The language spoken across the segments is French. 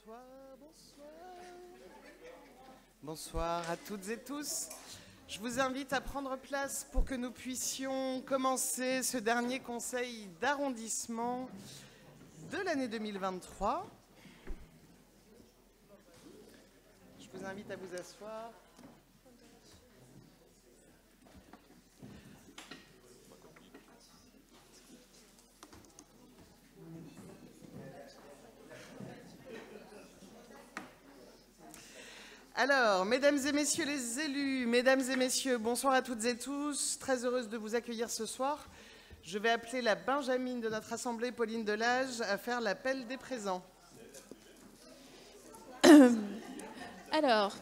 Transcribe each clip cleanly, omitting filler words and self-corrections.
Bonsoir, bonsoir. Bonsoir à toutes et tous. Je vous invite à prendre place pour que nous puissions commencer ce dernier conseil d'arrondissement de l'année 2023. Je vous invite à vous asseoir. Alors, mesdames et messieurs les élus, mesdames et messieurs, bonsoir à toutes et tous. Très heureuse de vous accueillir ce soir. Je vais appeler la Benjamine de notre assemblée, Pauline Delage, à faire l'appel des présents. Alors,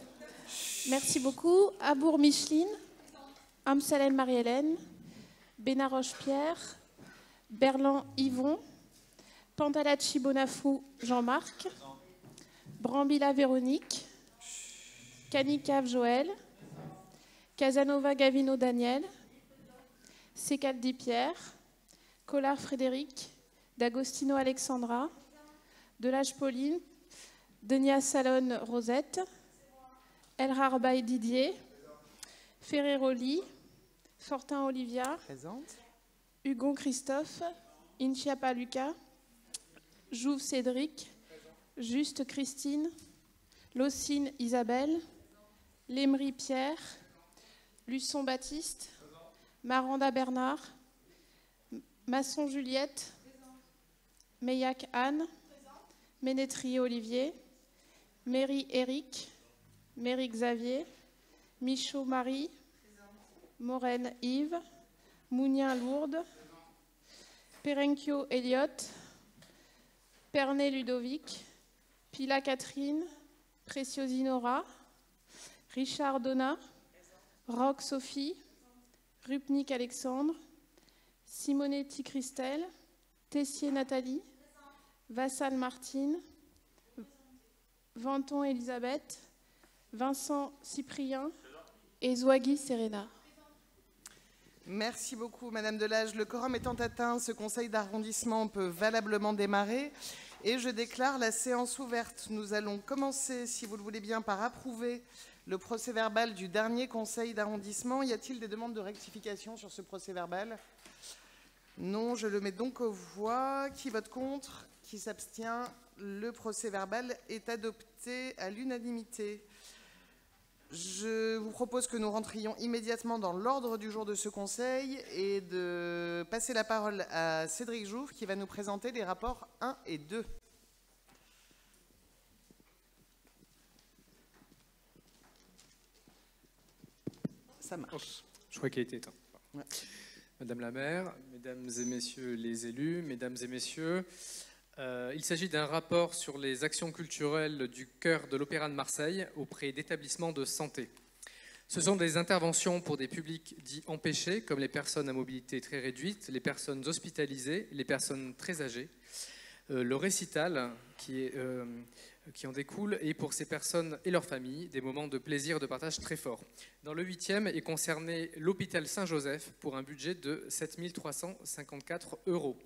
merci beaucoup. Abour Micheline, Amsalem Marie-Hélène, Benaroche-Pierre, Berlan Yvon, Pantalacci Bonafou Jean-Marc, Brambilla Véronique, Canicave Joël, Casanova Gavino Daniel, Secaldi Pierre, Collard Frédéric, D'Agostino Alexandra, Delage Pauline, Denia Salone Rosette, El Harbaï Didier, Ferreroli, Fortin Olivia, Présente. Hugon Christophe, Inchiapa Lucas, Jouve Cédric, Juste Christine, Locine Isabelle, Lémery Pierre, Luçon Baptiste, Maranda Bernard, Masson Juliette, Meillac Anne, Ménétrier Olivier, Méry Éric, Méry Xavier, Michaud Marie, Morène Yves, Mounien Lourdes, Perenchio Elliot, Pernet Ludovic, Pila Catherine, Préciosinora, Richard Donat, Roque Sophie, Rupnik Alexandre, Simonetti Christelle, Tessier Nathalie, Vassal Martine, Venton Elisabeth, Vincent Cyprien et Zouagui Serena. Merci beaucoup, Madame Delage. Le quorum étant atteint, ce conseil d'arrondissement peut valablement démarrer. Et je déclare la séance ouverte. Nous allons commencer, si vous le voulez bien, par approuver le procès-verbal du dernier conseil d'arrondissement. Y a-t-il des demandes de rectification sur ce procès-verbal? Non, je le mets donc aux voix. Qui vote contre? Qui s'abstient? Le procès-verbal est adopté à l'unanimité. Je vous propose que nous rentrions immédiatement dans l'ordre du jour de ce conseil et de passer la parole à Cédric Jouve qui va nous présenter les rapports 1 et 2. Ça marche. Je crois qu'il a été éteint. Ouais. Madame la maire, mesdames et messieurs les élus, mesdames et messieurs, il s'agit d'un rapport sur les actions culturelles du chœur de l'Opéra de Marseille auprès d'établissements de santé. Ce sont des interventions pour des publics dits empêchés, comme les personnes à mobilité très réduite, les personnes hospitalisées, les personnes très âgées. Le récital qui en découle est pour ces personnes et leurs familles des moments de plaisir et de partage très forts. Dans le 8e est concerné l'hôpital Saint-Joseph pour un budget de 7 354 €.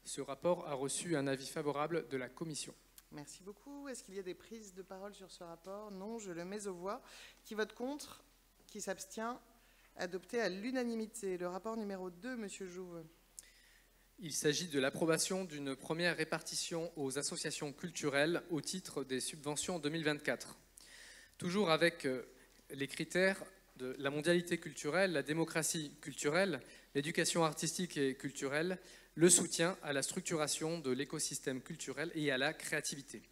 Ce rapport a reçu un avis favorable de la commission. Merci beaucoup. Est-ce qu'il y a des prises de parole sur ce rapport? Non, je le mets aux voix. Qui vote contre? Qui s'abstient? Adopté à l'unanimité. Le rapport numéro 2, Monsieur Jouve. Il s'agit de l'approbation d'une première répartition aux associations culturelles au titre des subventions 2024. Toujours avec les critères de la mondialité culturelle, la démocratie culturelle, l'éducation artistique et culturelle, le soutien à la structuration de l'écosystème culturel et à la créativité.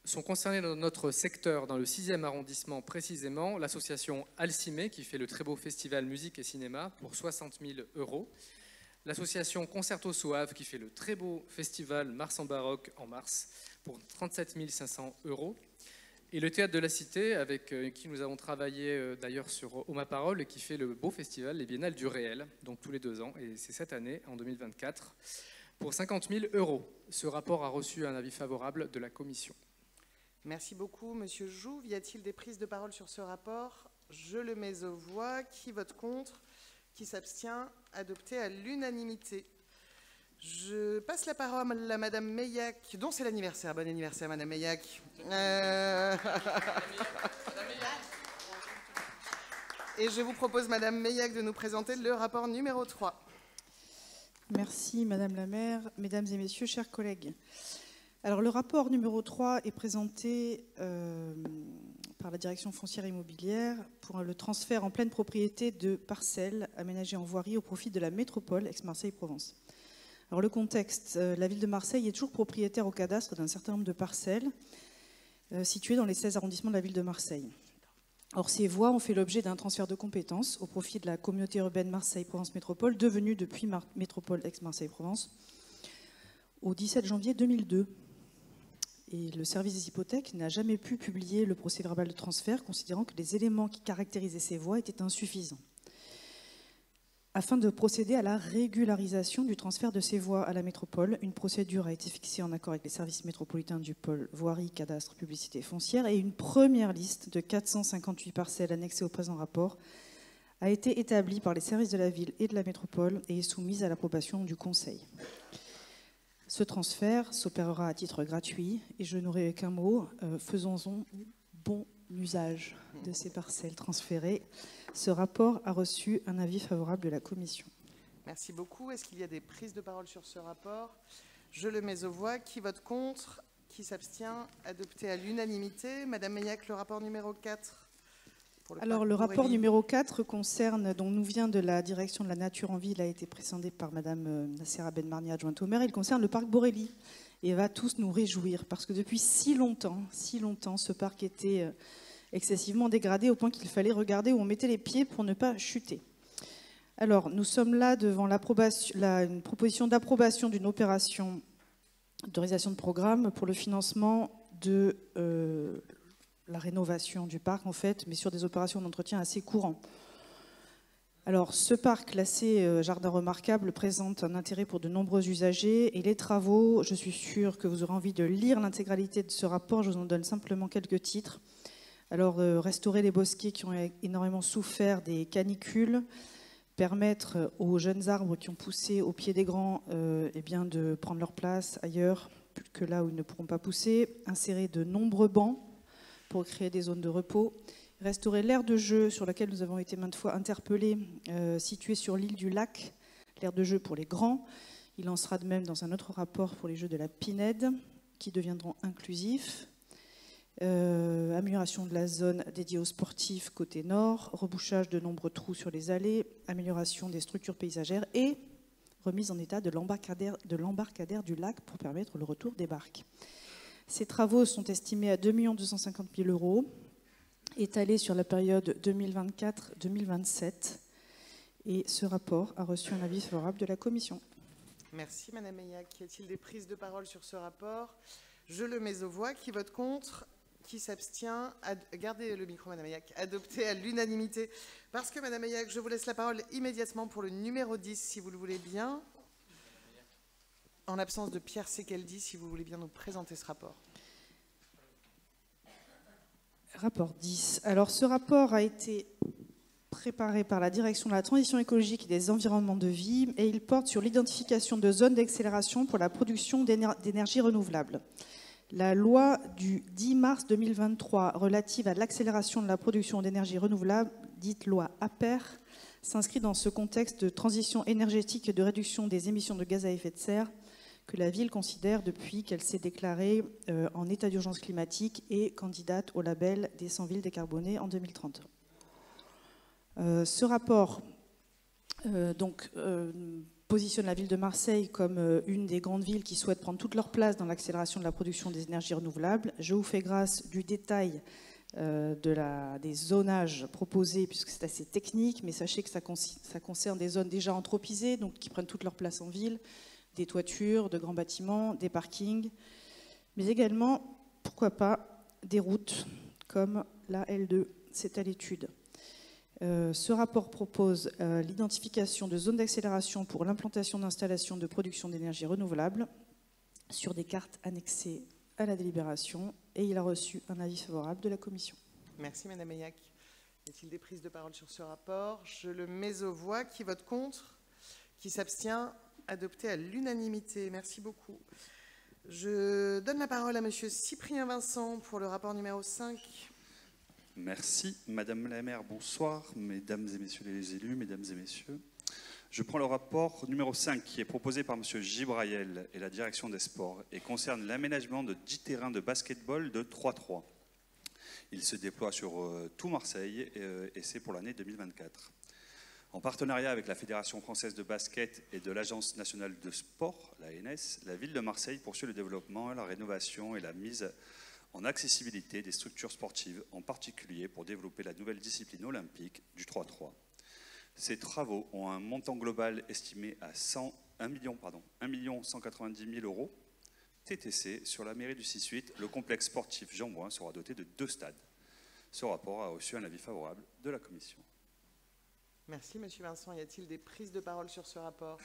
Sont concernés dans notre secteur, dans le 6e arrondissement précisément, l'association Alcimé, qui fait le très beau festival musique et cinéma pour 60 000 €, l'association Concerto Soave, qui fait le très beau festival Mars en baroque en mars pour 37 500 €, et le Théâtre de la Cité, avec qui nous avons travaillé d'ailleurs sur Oh ma parole, et qui fait le beau festival, les Biennales du réel, donc tous les 2 ans, et c'est cette année, en 2024, pour 50 000 €. Ce rapport a reçu un avis favorable de la commission. Merci beaucoup, Monsieur Jouve. Y a-t-il des prises de parole sur ce rapport? Je le mets aux voix. Qui vote contre? Qui s'abstient? Adopté à l'unanimité. Je passe la parole à Madame Meillac, dont c'est l'anniversaire. Bon anniversaire, Madame Meillac. Et je vous propose, Madame Meillac, de nous présenter le rapport numéro 3. Merci, Madame la maire, Mesdames et Messieurs, chers collègues. Alors, le rapport numéro 3 est présenté par la Direction foncière immobilière pour le transfert en pleine propriété de parcelles aménagées en voirie au profit de la métropole Aix-Marseille-Provence. Alors, le contexte, la ville de Marseille est toujours propriétaire au cadastre d'un certain nombre de parcelles situées dans les 16 arrondissements de la ville de Marseille. Or, ces voies ont fait l'objet d'un transfert de compétences au profit de la communauté urbaine Marseille-Provence Métropole, devenue depuis Métropole Aix-Marseille-Provence, au 17 janvier 2002. Et le service des hypothèques n'a jamais pu publier le procès-verbal de transfert, considérant que les éléments qui caractérisaient ces voies étaient insuffisants. Afin de procéder à la régularisation du transfert de ces voies à la métropole, une procédure a été fixée en accord avec les services métropolitains du pôle voirie, cadastre, publicité foncière, et une première liste de 458 parcelles annexées au présent rapport a été établie par les services de la ville et de la métropole et est soumise à l'approbation du Conseil. Ce transfert s'opérera à titre gratuit et je n'aurai qu'un mot, faisons-en bon usage de ces parcelles transférées. Ce rapport a reçu un avis favorable de la Commission. Merci beaucoup. Est-ce qu'il y a des prises de parole sur ce rapport? Je le mets aux voix. Qui vote contre? Qui s'abstient? Adopté à l'unanimité. Madame Meillac, le rapport numéro 4. Alors, le rapport numéro 4 concerne, donc nous vient de la direction de la nature en ville, a été présenté par Madame Nassera Benmarni, adjointe au maire. Il concerne le parc Borély et va tous nous réjouir parce que depuis si longtemps, ce parc était excessivement dégradé au point qu'il fallait regarder où on mettait les pieds pour ne pas chuter. Alors, nous sommes là devant une proposition d'approbation d'une opération d'autorisation de programme pour le financement de la rénovation du parc, en fait, mais sur des opérations d'entretien assez courants. Alors, ce parc classé jardin remarquable présente un intérêt pour de nombreux usagers et les travaux, je suis sûre que vous aurez envie de lire l'intégralité de ce rapport, je vous en donne simplement quelques titres. Alors, restaurer les bosquets qui ont énormément souffert des canicules, permettre aux jeunes arbres qui ont poussé au pied des grands eh bien, de prendre leur place ailleurs que là où ils ne pourront pas pousser, insérer de nombreux bancs pour créer des zones de repos, restaurer l'aire de jeu sur laquelle nous avons été maintes fois interpellés, située sur l'île du Lac, l'aire de jeu pour les grands. Il en sera de même dans un autre rapport pour les jeux de la Pinède, qui deviendront inclusifs. Amélioration de la zone dédiée aux sportifs côté nord, rebouchage de nombreux trous sur les allées, amélioration des structures paysagères et remise en état de l'embarcadère du lac pour permettre le retour des barques. Ces travaux sont estimés à 2 250 000 €, étalés sur la période 2024-2027. Et ce rapport a reçu un avis favorable de la Commission. Merci Madame Meillac. Y a-t-il des prises de parole sur ce rapport? Je le mets aux voix. Qui vote contre? Qui s'abstient? Gardez le micro, Madame Meillac. Adopté à l'unanimité. Parce que, Madame Meillac, je vous laisse la parole immédiatement pour le numéro 10, si vous le voulez bien. En l'absence de Pierre Sekeldi, si vous voulez bien nous présenter ce rapport. Rapport 10. Alors, ce rapport a été préparé par la Direction de la transition écologique et des environnements de vie et il porte sur l'identification de zones d'accélération pour la production d'énergie renouvelable. La loi du 10 mars 2023 relative à l'accélération de la production d'énergie renouvelable, dite loi APER, s'inscrit dans ce contexte de transition énergétique et de réduction des émissions de gaz à effet de serre que la ville considère depuis qu'elle s'est déclarée en état d'urgence climatique et candidate au label des 100 villes décarbonées en 2030. Ce rapport positionne la ville de Marseille comme une des grandes villes qui souhaitent prendre toute leur place dans l'accélération de la production des énergies renouvelables. Je vous fais grâce du détail des zonages proposés, puisque c'est assez technique, mais sachez que ça concerne des zones déjà anthropisées, donc qui prennent toute leur place en ville, des toitures, de grands bâtiments, des parkings, mais également, pourquoi pas, des routes comme la L2, c'est à l'étude. Ce rapport propose l'identification de zones d'accélération pour l'implantation d'installations de production d'énergie renouvelable sur des cartes annexées à la délibération et il a reçu un avis favorable de la Commission. Merci Madame Meillac. Y a-t-il des prises de parole sur ce rapport? Je le mets aux voix. Qui vote contre? Qui s'abstient? adopté à l'unanimité. Merci beaucoup. Je donne la parole à Monsieur Cyprien Vincent pour le rapport numéro 5. Merci. Madame la maire, bonsoir. Mesdames et messieurs les élus, mesdames et messieurs. Je prends le rapport numéro 5 qui est proposé par Monsieur Gibraël et la direction des sports et concerne l'aménagement de 10 terrains de basketball de 3-3. Il se déploie sur tout Marseille et c'est pour l'année 2024. En partenariat avec la Fédération française de basket et de l'Agence nationale de sport, l'ANS, la ville de Marseille poursuit le développement, la rénovation et la mise en accessibilité des structures sportives, en particulier pour développer la nouvelle discipline olympique du 3-3. Ces travaux ont un montant global estimé à 1 190 000 euros TTC. Sur la mairie du 6-8, le complexe sportif Jean Bouin sera doté de 2 stades. Ce rapport a reçu un avis favorable de la commission. Merci, Monsieur Vincent. Y a-t-il des prises de parole sur ce rapport?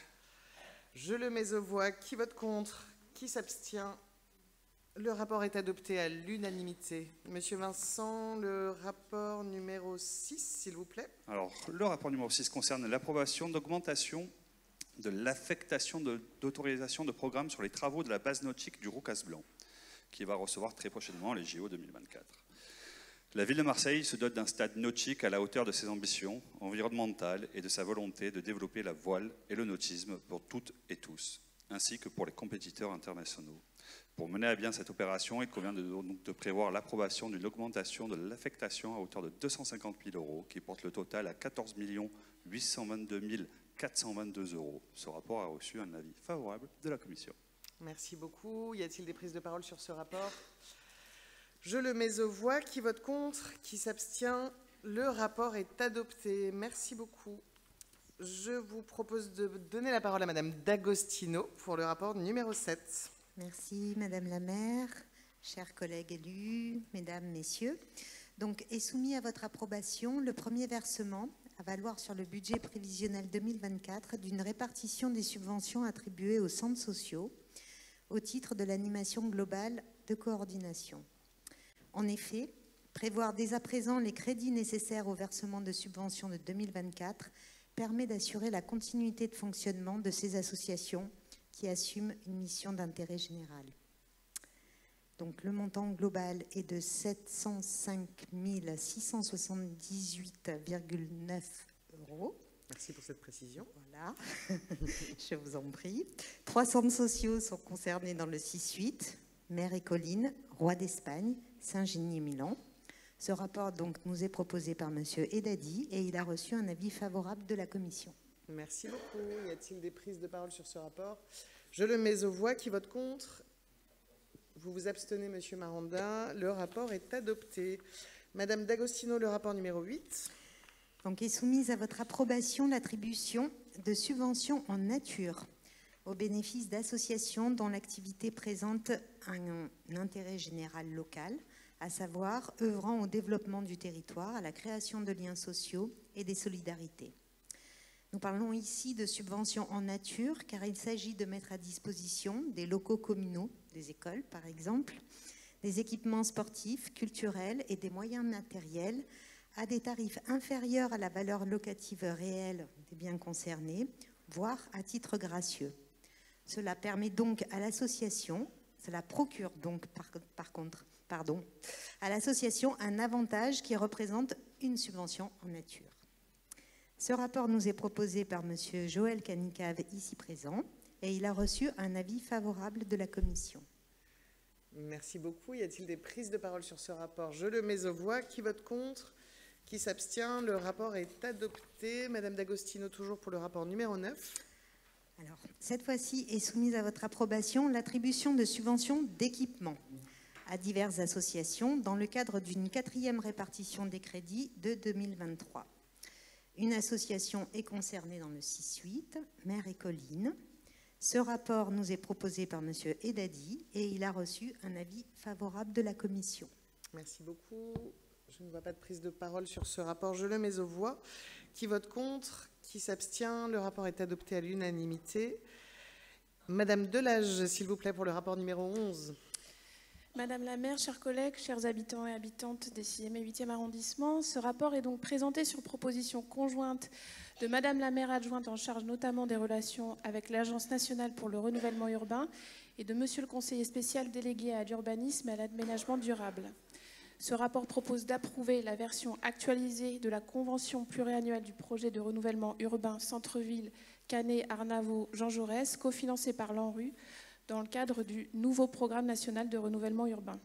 Je le mets aux voix. Qui vote contre? Qui s'abstient? Le rapport est adopté à l'unanimité. Monsieur Vincent, le rapport numéro 6, s'il vous plaît. Alors, le rapport numéro 6 concerne l'approbation d'augmentation de l'affectation d'autorisation de programme sur les travaux de la base nautique du Roucas Blanc, qui va recevoir très prochainement les JO 2024. La ville de Marseille se dote d'un stade nautique à la hauteur de ses ambitions environnementales et de sa volonté de développer la voile et le nautisme pour toutes et tous, ainsi que pour les compétiteurs internationaux. Pour mener à bien cette opération, il convient de prévoir l'approbation d'une augmentation de l'affectation à hauteur de 250 000 euros, qui porte le total à 14 822 422 euros. Ce rapport a reçu un avis favorable de la commission. Merci beaucoup. Y a-t-il des prises de parole sur ce rapport? Je le mets aux voix. Qui vote contre? Qui s'abstient? Le rapport est adopté. Merci beaucoup. Je vous propose de donner la parole à Madame D'Agostino pour le rapport numéro 7. Merci Madame la maire, chers collègues élus, mesdames, messieurs. Donc, est soumis à votre approbation le premier versement à valoir sur le budget prévisionnel 2024 d'une répartition des subventions attribuées aux centres sociaux au titre de l'animation globale de coordination. En effet, prévoir dès à présent les crédits nécessaires au versement de subventions de 2024 permet d'assurer la continuité de fonctionnement de ces associations qui assument une mission d'intérêt général. Donc le montant global est de 705 678,9 euros. Merci pour cette précision. Voilà, je vous en prie. 3 centres sociaux sont concernés dans le 6-8, Mer et Collines, Roi d'Espagne, Saint-Génie et Milan. Ce rapport donc nous est proposé par Monsieur Edadi et il a reçu un avis favorable de la commission. Merci beaucoup. Y a-t-il des prises de parole sur ce rapport? Je le mets aux voix. Qui vote contre? Vous vous abstenez, Monsieur Maranda. Le rapport est adopté. Madame D'Agostino, le rapport numéro 8. Donc est soumise à votre approbation l'attribution de subventions en nature au bénéfice d'associations dont l'activité présente un intérêt général local, à savoir œuvrant au développement du territoire, à la création de liens sociaux et des solidarités. Nous parlons ici de subventions en nature car il s'agit de mettre à disposition des locaux communaux, des écoles par exemple, des équipements sportifs, culturels et des moyens matériels à des tarifs inférieurs à la valeur locative réelle des biens concernés, voire à titre gracieux. Cela permet donc à l'association, cela procure donc à l'association un avantage qui représente une subvention en nature. Ce rapport nous est proposé par Monsieur Joël Canicave, ici présent, et il a reçu un avis favorable de la commission. Merci beaucoup. Y a-t-il des prises de parole sur ce rapport? Je le mets aux voix. Qui vote contre? Qui s'abstient? Le rapport est adopté. Madame D'Agostino, toujours pour le rapport numéro 9. Alors, cette fois-ci est soumise à votre approbation l'attribution de subventions d'équipement à diverses associations dans le cadre d'une 4e répartition des crédits de 2023. Une association est concernée dans le 6-8, Mer et Collines. Ce rapport nous est proposé par Monsieur Edadi et il a reçu un avis favorable de la commission. Merci beaucoup. Je ne vois pas de prise de parole sur ce rapport. Je le mets aux voix. Qui vote contre? Qui s'abstient? Le rapport est adopté à l'unanimité. Madame Delage, s'il vous plaît, pour le rapport numéro 11. Madame la maire, chers collègues, chers habitants et habitantes des 6e et 8e arrondissements, ce rapport est donc présenté sur proposition conjointe de Madame la maire adjointe en charge notamment des relations avec l'Agence nationale pour le renouvellement urbain et de Monsieur le conseiller spécial délégué à l'urbanisme et à l'aménagement durable. Ce rapport propose d'approuver la version actualisée de la convention pluriannuelle du projet de renouvellement urbain centre-ville Canet-Arnavaux-Jean Jaurès, cofinancé par l'ANRU, dans le cadre du nouveau programme national de renouvellement urbain.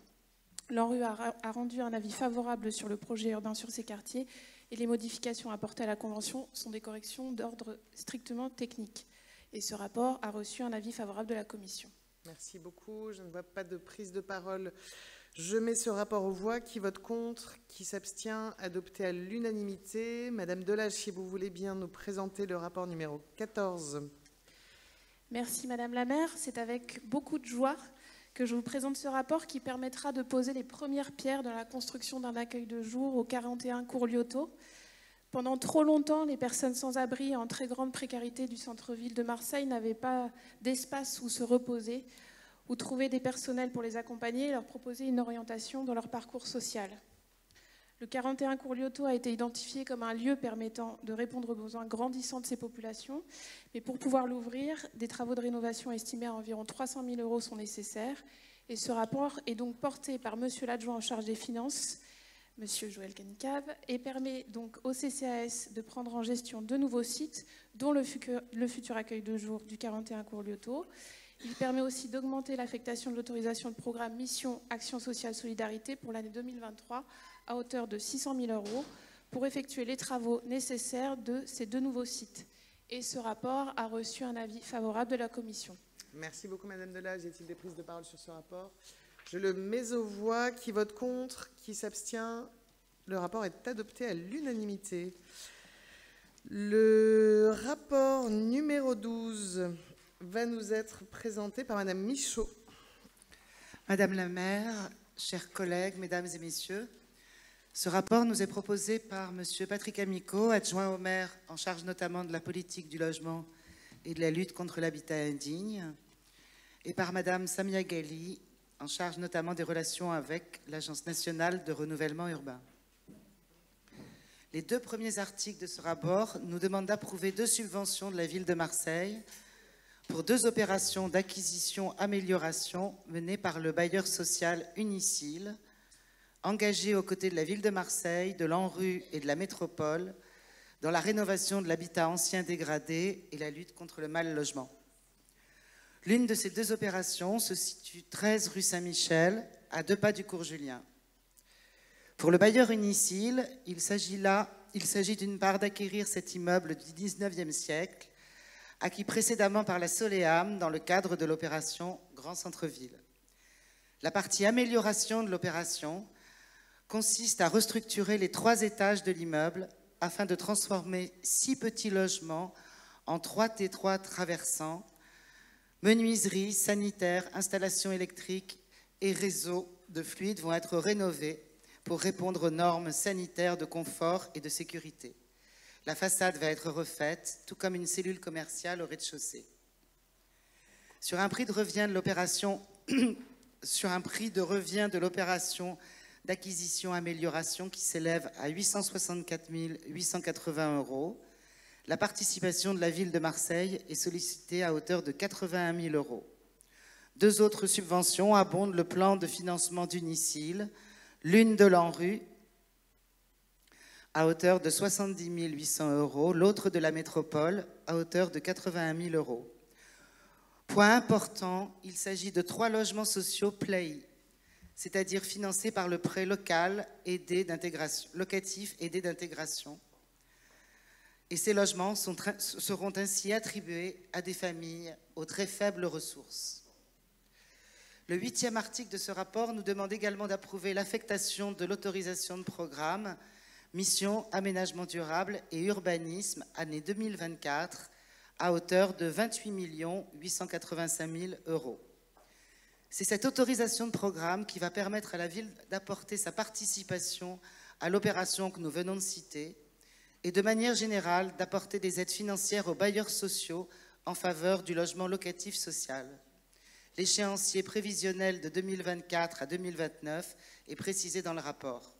L'ANRU a rendu un avis favorable sur le projet urbain sur ces quartiers et les modifications apportées à la convention sont des corrections d'ordre strictement technique. Et ce rapport a reçu un avis favorable de la Commission. Merci beaucoup. Je ne vois pas de prise de parole. Je mets ce rapport aux voix. Qui vote contre? Qui s'abstient? Adopté à l'unanimité. Madame Delage, si vous voulez bien nous présenter le rapport numéro 14. Merci Madame la maire. C'est avec beaucoup de joie que je vous présente ce rapport qui permettra de poser les premières pierres de la construction d'un accueil de jour au 41 cours Lyoto. Pendant trop longtemps, les personnes sans abri en très grande précarité du centre-ville de Marseille n'avaient pas d'espace où se reposer, où trouver des personnels pour les accompagner et leur proposer une orientation dans leur parcours social. Le 41 cours Lyoto a été identifié comme un lieu permettant de répondre aux besoins grandissants de ces populations. Mais pour pouvoir l'ouvrir, des travaux de rénovation estimés à environ 300 000 € sont nécessaires. Et ce rapport est donc porté par Monsieur l'adjoint en charge des finances, Monsieur Joël Canicave, et permet donc au CCAS de prendre en gestion de nouveaux sites, dont le futur accueil de jour du 41 cours Lyoto. Il permet aussi d'augmenter l'affectation de l'autorisation de programme Mission Action Sociale Solidarité pour l'année 2023 à hauteur de 600 000 € pour effectuer les travaux nécessaires de ces deux nouveaux sites. Et ce rapport a reçu un avis favorable de la Commission. Merci beaucoup Madame Delage. Y a-t-il des prises de parole sur ce rapport? Je le mets aux voix. Qui vote contre? Qui s'abstient? Le rapport est adopté à l'unanimité. Le rapport numéro 12 va nous être présenté par Madame Michaud. Madame la maire, chers collègues, mesdames et messieurs, ce rapport nous est proposé par Monsieur Patrick Amico, adjoint au maire en charge notamment de la politique du logement et de la lutte contre l'habitat indigne, et par Madame Samia Ghali, en charge notamment des relations avec l'Agence nationale de renouvellement urbain. Les deux premiers articles de ce rapport nous demandent d'approuver 2 subventions de la ville de Marseille pour 2 opérations d'acquisition-amélioration menées par le bailleur social Unicil, engagé aux côtés de la ville de Marseille, de l'ANRU et de la métropole dans la rénovation de l'habitat ancien dégradé et la lutte contre le mal logement. L'une de ces 2 opérations se situe 13 rue Saint-Michel, à 2 pas du cours Julien. Pour le bailleur Unicil, il s'agit d'une part d'acquérir cet immeuble du 19e siècle, acquis précédemment par la Soleam dans le cadre de l'opération Grand Centre-Ville. La partie amélioration de l'opération consiste à restructurer les 3 étages de l'immeuble afin de transformer 6 petits logements en 3 T3 traversants, menuiseries, sanitaires, installations électriques et réseaux de fluides vont être rénovés pour répondre aux normes sanitaires de confort et de sécurité. La façade va être refaite, tout comme une cellule commerciale au rez-de-chaussée. Sur un prix de revient de l'opération d'acquisition-amélioration qui s'élève à 864 880 €, la participation de la ville de Marseille est sollicitée à hauteur de 81 000 €. 2 autres subventions abondent le plan de financement d'Unicil, l'une de l'ANRU à hauteur de 70 800 €, l'autre de la métropole à hauteur de 81 000 €. Point important, il s'agit de 3 logements sociaux PLAY, c'est-à-dire financés par le prêt local locatif aidé d'intégration. Et ces logements seront ainsi attribués à des familles aux très faibles ressources. Le 8e article de ce rapport nous demande également d'approuver l'affectation de l'autorisation de programme Mission Aménagement durable et urbanisme, année 2024, à hauteur de 28 885 000 €. C'est cette autorisation de programme qui va permettre à la ville d'apporter sa participation à l'opération que nous venons de citer et de manière générale d'apporter des aides financières aux bailleurs sociaux en faveur du logement locatif social. L'échéancier prévisionnel de 2024 à 2029 est précisé dans le rapport.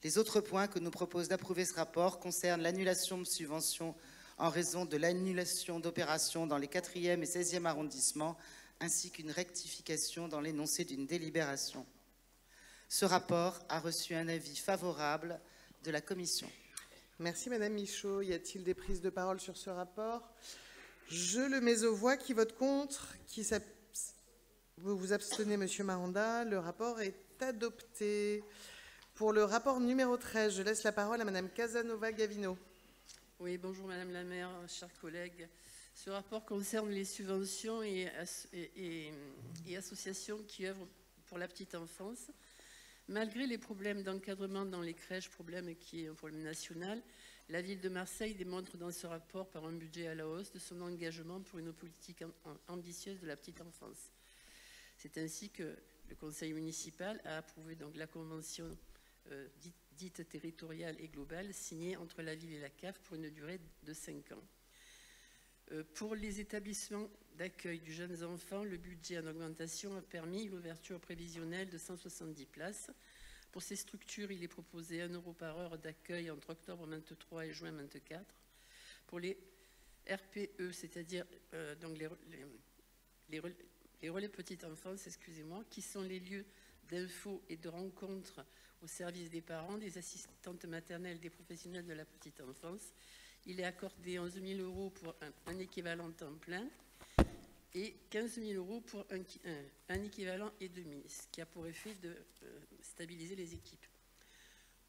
Les autres points que nous propose d'approuver ce rapport concernent l'annulation de subventions en raison de l'annulation d'opérations dans les 4e et 16e arrondissements, ainsi qu'une rectification dans l'énoncé d'une délibération. Ce rapport a reçu un avis favorable de la Commission. Merci Madame Michaud. Y a-t-il des prises de parole sur ce rapport? Je le mets aux voix. Qui vote contre? Vous vous abstenez, Monsieur Maranda. Le rapport est adopté. Pour le rapport numéro 13, je laisse la parole à Madame Casanova-Gavino. Oui, bonjour Madame la maire, chers collègues. Ce rapport concerne les subventions et associations qui œuvrent pour la petite enfance. Malgré les problèmes d'encadrement dans les crèches, problème qui est un problème national, la ville de Marseille démontre dans ce rapport, par un budget à la hausse, de son engagement pour une politique ambitieuse de la petite enfance. C'est ainsi que le conseil municipal a approuvé donc la convention dite territoriale et globale signée entre la ville et la CAF pour une durée de 5 ans. Pour les établissements d'accueil du jeunes enfants, le budget en augmentation a permis l'ouverture prévisionnelle de 170 places. Pour ces structures, il est proposé 1 € par heure d'accueil entre octobre 23 et juin 24. Pour les RPE, c'est-à-dire donc les relais petite enfance, excusez-moi, qui sont les lieux d'info et de rencontre au service des parents, des assistantes maternelles, des professionnels de la petite enfance. Il est accordé 11 000 € pour un équivalent temps plein et 15 000 € pour un équivalent et demi, ce qui a pour effet de stabiliser les équipes.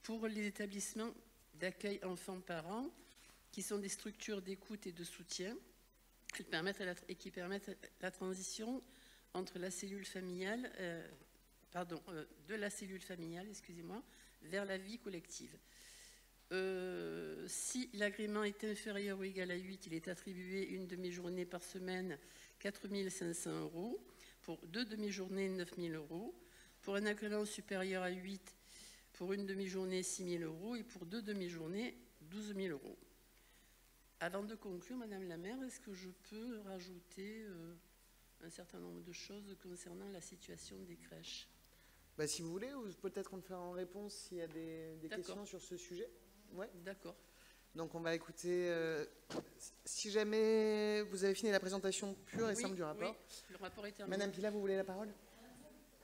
Pour les établissements d'accueil enfants-parents, qui sont des structures d'écoute et de soutien, qui permettent la transition entre la cellule familiale, de la cellule familiale, excusez-moi, vers la vie collective. Si l'agrément est inférieur ou égal à 8, il est attribué une demi-journée par semaine, 4 500 €. Pour 2 demi-journées, 9 000 €. Pour un agrément supérieur à 8, pour une demi-journée, 6 000 €. Et pour 2 demi-journées, 12 000 €. Avant de conclure, Madame la maire, est-ce que je peux rajouter un certain nombre de choses concernant la situation des crèches? Si vous voulez, ou peut-être on le fera en réponse s'il y a des questions sur ce sujet. Ouais. D'accord. Donc on va écouter, si jamais vous avez fini la présentation pure et simple du rapport. Oui, le rapport est terminé. Madame Pila, vous voulez la parole?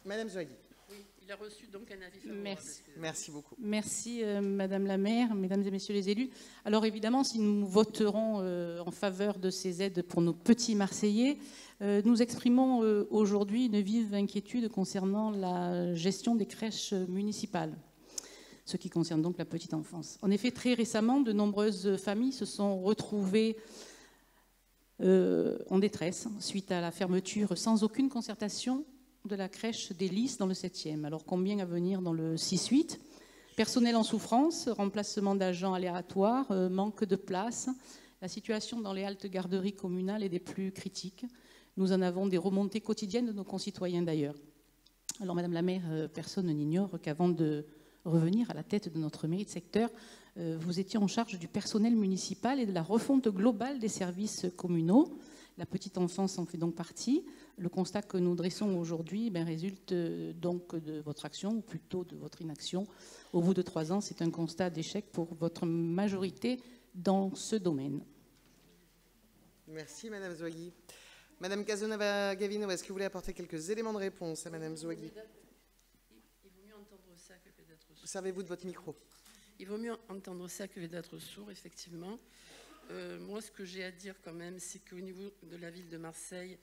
Madame Zoaghi. Oui, il a reçu donc un avis favorable. Merci beaucoup. Merci Madame la maire, Mesdames et Messieurs les élus. Alors évidemment, si nous voterons en faveur de ces aides pour nos petits Marseillais, nous exprimons aujourd'hui une vive inquiétude concernant la gestion des crèches municipales, ce qui concerne donc la petite enfance. En effet, très récemment, de nombreuses familles se sont retrouvées en détresse suite à la fermeture sans aucune concertation de la crèche des Lys dans le 7e. Alors combien à venir dans le 6-8? Personnel en souffrance, remplacement d'agents aléatoires, manque de place. La situation dans les haltes garderies communales est des plus critiques. Nous en avons des remontées quotidiennes de nos concitoyens d'ailleurs. Alors Madame la maire, personne n'ignore qu'avant de revenir à la tête de notre mairie de secteur, vous étiez en charge du personnel municipal et de la refonte globale des services communaux. La petite enfance en fait donc partie. Le constat que nous dressons aujourd'hui résulte donc de votre action, ou plutôt de votre inaction. Au bout de 3 ans, c'est un constat d'échec pour votre majorité dans ce domaine. Merci Madame Zoaghi. Madame Casanova-Gavino, est-ce que vous voulez apporter quelques éléments de réponse à Madame Zoaghi? Il vaut mieux entendre ça que d'être sourd. Servez-vous de votre micro. Il vaut mieux entendre ça que d'être sourd, effectivement. Moi, ce que j'ai à dire quand même, c'est qu'au niveau de la ville de Marseille,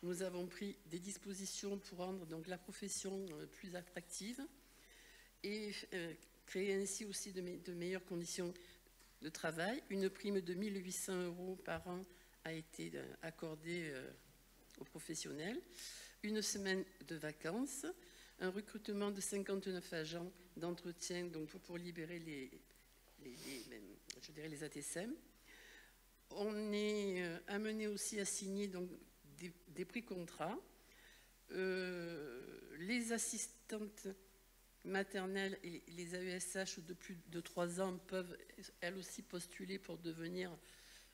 nous avons pris des dispositions pour rendre donc la profession plus attractive et créer ainsi aussi de meilleures conditions de travail. Une prime de 1 800 € par an a été accordée aux professionnels. Une semaine de vacances, un recrutement de 59 agents d'entretien donc pour libérer les ATSM. On est amené aussi à signer donc, des prix contrats. Les assistantes maternelles et les AESH de plus de 3 ans peuvent elles aussi postuler pour devenir,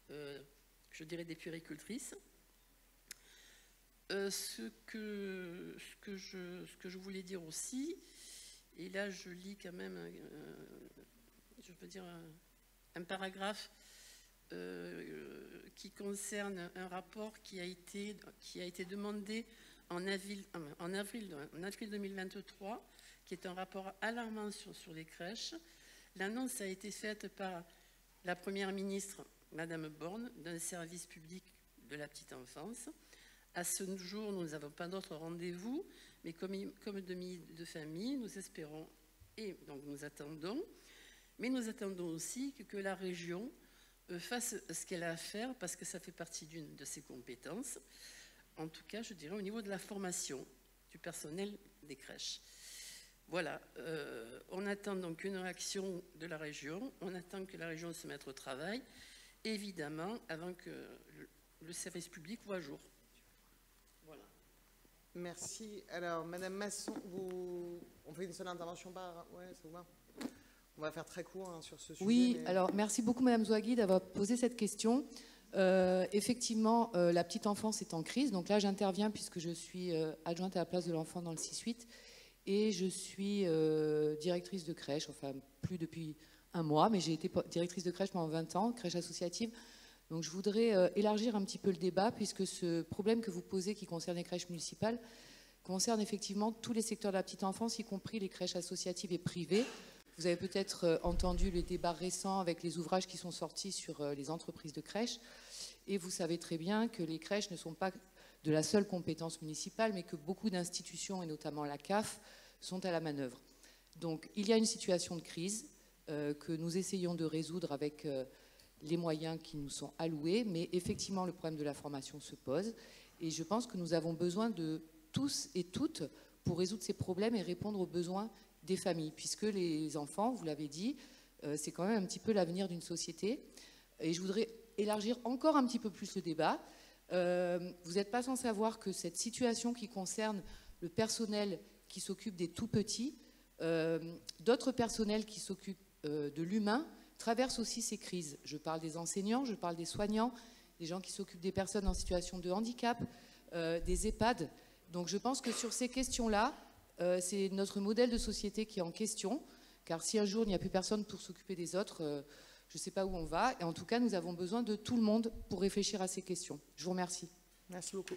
je dirais, des puéricultrices. Ce que je voulais dire aussi, et là je lis quand même, je veux dire, un paragraphe qui concerne un rapport qui a été demandé en avril 2023, qui est un rapport alarmant sur les crèches. L'annonce a été faite par la Première ministre, Madame Borne, d'un service public de la petite enfance. À ce jour, nous n'avons pas d'autre rendez-vous, mais comme demi de famille, nous espérons et donc nous attendons. Mais nous attendons aussi que la région fasse ce qu'elle a à faire, parce que ça fait partie d'une de ses compétences. En tout cas, je dirais au niveau de la formation du personnel des crèches. Voilà, on attend donc une réaction de la région, on attend que la région se mette au travail, évidemment, avant que le service public voit jour. Voilà. Merci. Alors, Madame Masson, on fait une seule intervention par... Ouais, ça vous va ? On va faire très court sur ce sujet. Oui, alors merci beaucoup Madame Zouagui d'avoir posé cette question. Effectivement, la petite enfance est en crise. Donc là, j'interviens puisque je suis adjointe à la place de l'enfant dans le 6-8 et je suis directrice de crèche, enfin plus depuis un mois, mais j'ai été directrice de crèche pendant 20 ans, crèche associative. Donc je voudrais élargir un petit peu le débat puisque ce problème que vous posez qui concerne les crèches municipales concerne effectivement tous les secteurs de la petite enfance, y compris les crèches associatives et privées. Vous avez peut-être entendu les débats récents avec les ouvrages qui sont sortis sur les entreprises de crèches. Et vous savez très bien que les crèches ne sont pas de la seule compétence municipale, mais que beaucoup d'institutions, et notamment la CAF, sont à la manœuvre. Donc il y a une situation de crise que nous essayons de résoudre avec les moyens qui nous sont alloués. Mais effectivement, le problème de la formation se pose. Et je pense que nous avons besoin de tous et toutes pour résoudre ces problèmes et répondre aux besoins des familles, puisque les enfants, vous l'avez dit, c'est quand même un petit peu l'avenir d'une société. Et je voudrais élargir encore un petit peu plus le débat. Vous n'êtes pas sans savoir que cette situation qui concerne le personnel qui s'occupe des tout-petits, d'autres personnels qui s'occupent de l'humain, traversent aussi ces crises. Je parle des enseignants, je parle des soignants, des gens qui s'occupent des personnes en situation de handicap, des EHPAD. Donc je pense que sur ces questions-là, c'est notre modèle de société qui est en question, car si un jour il n'y a plus personne pour s'occuper des autres, je ne sais pas où on va. Et en tout cas, nous avons besoin de tout le monde pour réfléchir à ces questions. Je vous remercie. Merci beaucoup.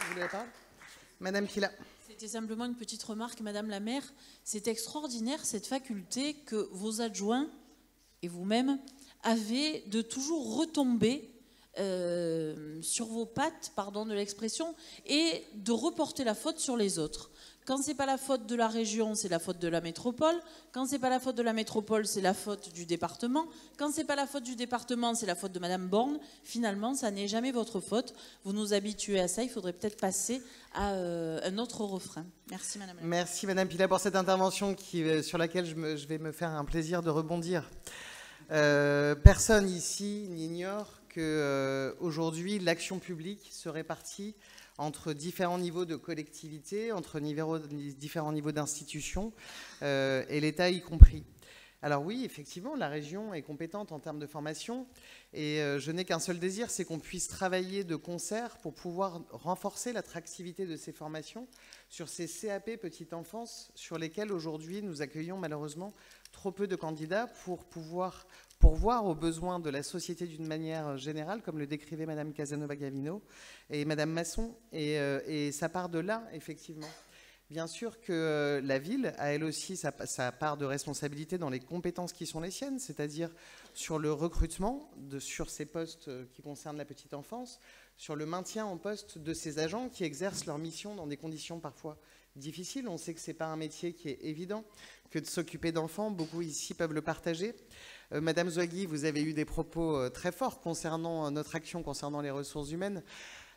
Vous voulez pas ? Madame Pila. C'était simplement une petite remarque, Madame la maire. C'est extraordinaire cette faculté que vos adjoints et vous-même avez de toujours retomber sur vos pattes, pardon de l'expression, et de reporter la faute sur les autres. Quand c'est pas la faute de la région, c'est la faute de la métropole. Quand c'est pas la faute de la métropole, c'est la faute du département. Quand c'est pas la faute du département, c'est la faute de Madame Borne. Finalement, ça n'est jamais votre faute. Vous nous habituez à ça. Il faudrait peut-être passer à un autre refrain. Merci Madame. Merci Madame Pila pour cette intervention sur laquelle je vais me faire un plaisir de rebondir. Personne ici n'ignore qu'aujourd'hui, l'action publique se répartit entre différents niveaux de collectivités, entre différents niveaux d'institutions, et l'État y compris. Alors oui, effectivement, la région est compétente en termes de formation, et je n'ai qu'un seul désir, c'est qu'on puisse travailler de concert pour pouvoir renforcer l'attractivité de ces formations sur ces CAP petite enfance, sur lesquels aujourd'hui nous accueillons malheureusement trop peu de candidats pour pouvoir pourvoir aux besoins de la société d'une manière générale, comme le décrivait Madame Casanova-Gavino et Madame Masson, et ça part de là, effectivement. Bien sûr que la ville a elle aussi sa part de responsabilité dans les compétences qui sont les siennes, c'est-à-dire sur le recrutement sur ces postes qui concernent la petite enfance, sur le maintien en poste de ces agents qui exercent leur mission dans des conditions parfois difficiles. On sait que ce n'est pas un métier qui est évident, que de s'occuper d'enfants, beaucoup ici peuvent le partager. Madame Zouagui, vous avez eu des propos très forts concernant notre action concernant les ressources humaines.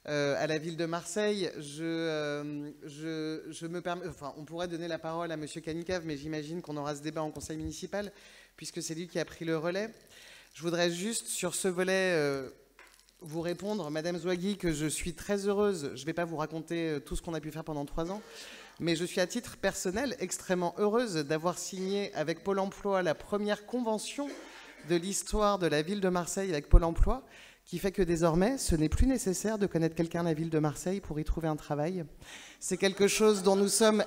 À la ville de Marseille, je me permets, enfin, on pourrait donner la parole à Monsieur Canicave, mais j'imagine qu'on aura ce débat en conseil municipal, puisque c'est lui qui a pris le relais. Je voudrais juste, sur ce volet, vous répondre, Madame Zouagui, que je suis très heureuse. Je ne vais pas vous raconter tout ce qu'on a pu faire pendant 3 ans, mais je suis à titre personnel extrêmement heureuse d'avoir signé avec Pôle emploi la première convention de l'histoire de la ville de Marseille avec Pôle emploi, qui fait que désormais, ce n'est plus nécessaire de connaître quelqu'un à la ville de Marseille pour y trouver un travail. C'est quelque chose dont nous sommes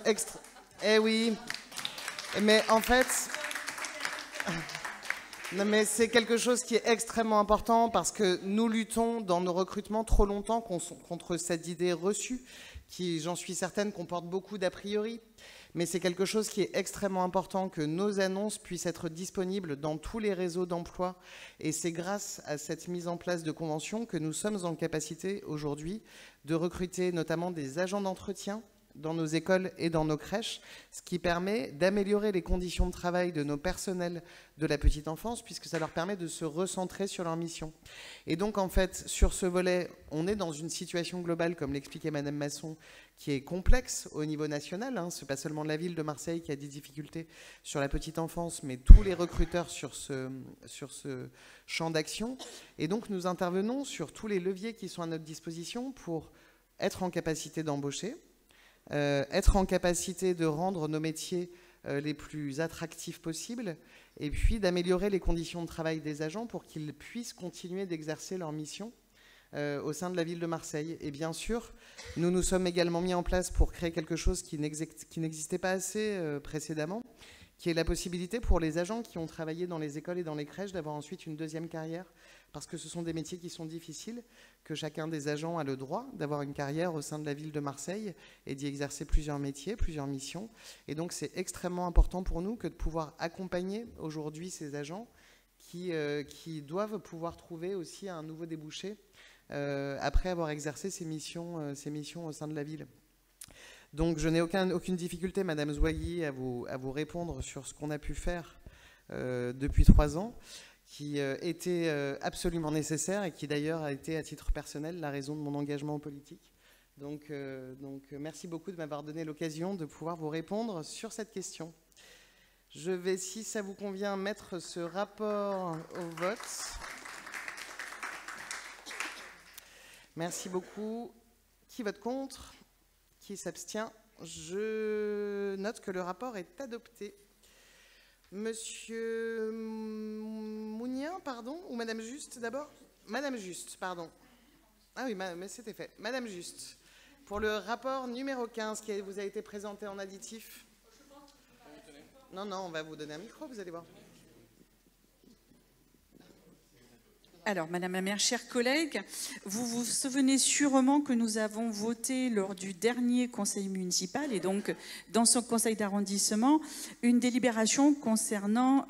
Eh oui, mais en fait... Non, mais c'est quelque chose qui est extrêmement important parce que nous luttons dans nos recrutements trop longtemps contre cette idée reçue qui, j'en suis certaine, comporte beaucoup d'a priori. Mais c'est quelque chose qui est extrêmement important que nos annonces puissent être disponibles dans tous les réseaux d'emploi. Et c'est grâce à cette mise en place de conventions que nous sommes en capacité aujourd'hui de recruter notamment des agents d'entretien dans nos écoles et dans nos crèches, ce qui permet d'améliorer les conditions de travail de nos personnels de la petite enfance, puisque ça leur permet de se recentrer sur leur mission. Et donc, en fait, sur ce volet, on est dans une situation globale, comme l'expliquait Madame Masson, qui est complexe au niveau national. Ce n'est pas seulement la ville de Marseille qui a des difficultés sur la petite enfance, mais tous les recruteurs sur ce champ d'action. Et donc, nous intervenons sur tous les leviers qui sont à notre disposition pour être en capacité d'embaucher, être en capacité de rendre nos métiers les plus attractifs possibles, et puis d'améliorer les conditions de travail des agents pour qu'ils puissent continuer d'exercer leur mission au sein de la ville de Marseille. Et bien sûr, nous nous sommes également mis en place pour créer quelque chose qui n'existait pas assez précédemment, qui est la possibilité pour les agents qui ont travaillé dans les écoles et dans les crèches d'avoir ensuite une deuxième carrière, parce que ce sont des métiers qui sont difficiles, que chacun des agents a le droit d'avoir une carrière au sein de la ville de Marseille et d'y exercer plusieurs métiers, plusieurs missions. Et donc c'est extrêmement important pour nous que de pouvoir accompagner aujourd'hui ces agents qui doivent pouvoir trouver aussi un nouveau débouché après avoir exercé ces missions au sein de la ville. Donc je n'ai aucune difficulté, Madame Zouagui, à vous répondre sur ce qu'on a pu faire depuis 3 ans, qui était absolument nécessaire et qui d'ailleurs a été à titre personnel la raison de mon engagement politique. Donc merci beaucoup de m'avoir donné l'occasion de pouvoir vous répondre sur cette question. Je vais, si ça vous convient, mettre ce rapport au vote. Merci beaucoup. Qui vote contre ? Qui s'abstient? Je note que le rapport est adopté. Monsieur Mounien, pardon, ou Madame Juste d'abord? Madame Juste, pardon. Ah oui, mais c'était fait. Madame Juste, pour le rapport numéro 15 qui vous a été présenté en additif. Non, on va vous donner un micro, vous allez voir. Alors, Madame la maire, chers collègues, vous vous souvenez sûrement que nous avons voté lors du dernier conseil municipal et donc dans ce conseil d'arrondissement une délibération concernant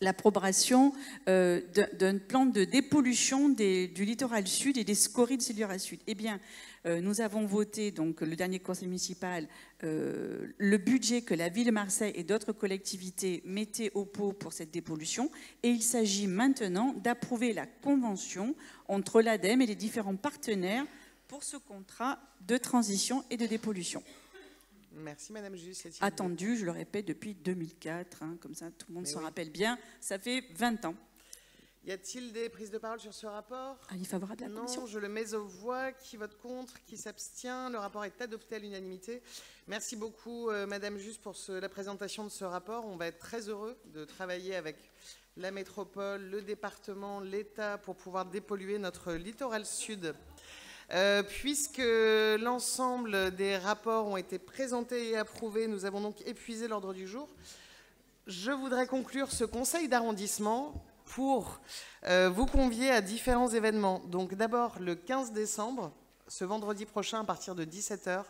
l'approbation d'un plan de dépollution du littoral sud et des scories de littoral sud. Eh bien, nous avons voté, donc le dernier conseil municipal, le budget que la ville de Marseille et d'autres collectivités mettaient au pot pour cette dépollution. Et il s'agit maintenant d'approuver la convention entre l'ADEME et les différents partenaires pour ce contrat de transition et de dépollution. Merci Madame Juste. Attendu, je le répète, depuis 2004, comme ça tout le monde s'en rappelle bien, ça fait 20 ans. Y a-t-il des prises de parole sur ce rapport? Avis favorable à la commission. Non, je le mets aux voix. Qui vote contre? Qui s'abstient? Le rapport est adopté à l'unanimité. Merci beaucoup Madame Juste pour la présentation de ce rapport. On va être très heureux de travailler avec la métropole, le département, l'État pour pouvoir dépolluer notre littoral sud. Puisque l'ensemble des rapports ont été présentés et approuvés, nous avons donc épuisé l'ordre du jour. Je voudrais conclure ce conseil d'arrondissement pour vous convier à différents événements. Donc d'abord, le 15 décembre, ce vendredi prochain à partir de 17 h,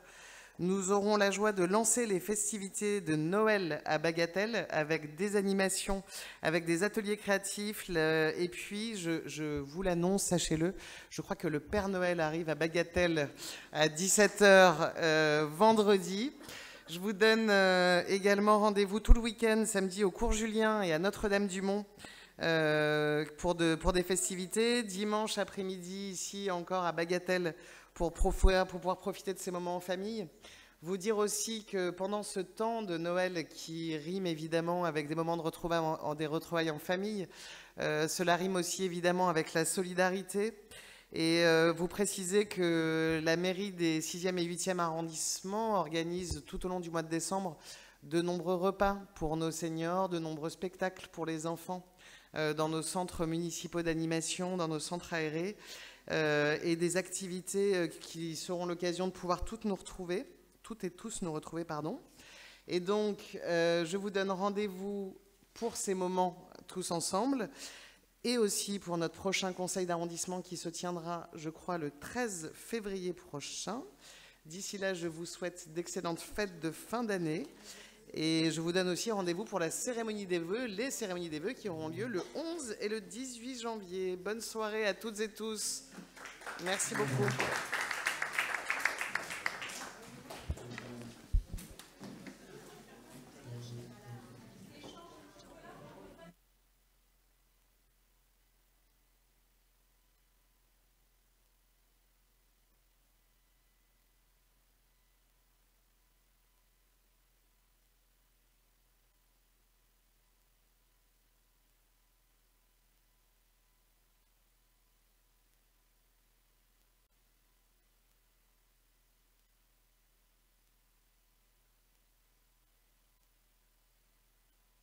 nous aurons la joie de lancer les festivités de Noël à Bagatelle avec des animations, avec des ateliers créatifs. Et puis, je vous l'annonce, sachez-le, je crois que le Père Noël arrive à Bagatelle à 17 h vendredi. Je vous donne également rendez-vous tout le week-end, samedi, au Cours Julien et à Notre-Dame-du-Mont pour des festivités. Dimanche après-midi, ici encore à Bagatelle, pour pouvoir profiter de ces moments en famille. Vous dire aussi que pendant ce temps de Noël qui rime évidemment avec des moments de retrouvailles en famille, cela rime aussi évidemment avec la solidarité. Et vous précisez que la mairie des 6e et 8e arrondissements organise tout au long du mois de décembre de nombreux repas pour nos seniors, de nombreux spectacles pour les enfants dans nos centres municipaux d'animation, dans nos centres aérés, et des activités qui seront l'occasion de pouvoir toutes et tous nous retrouver, pardon. Et donc, je vous donne rendez-vous pour ces moments tous ensemble, et aussi pour notre prochain conseil d'arrondissement qui se tiendra, je crois, le 13 février prochain. D'ici là, je vous souhaite d'excellentes fêtes de fin d'année. Et je vous donne aussi rendez-vous pour la cérémonie des vœux, les cérémonies des vœux qui auront lieu le 11 et le 18 janvier. Bonne soirée à toutes et tous. Merci beaucoup.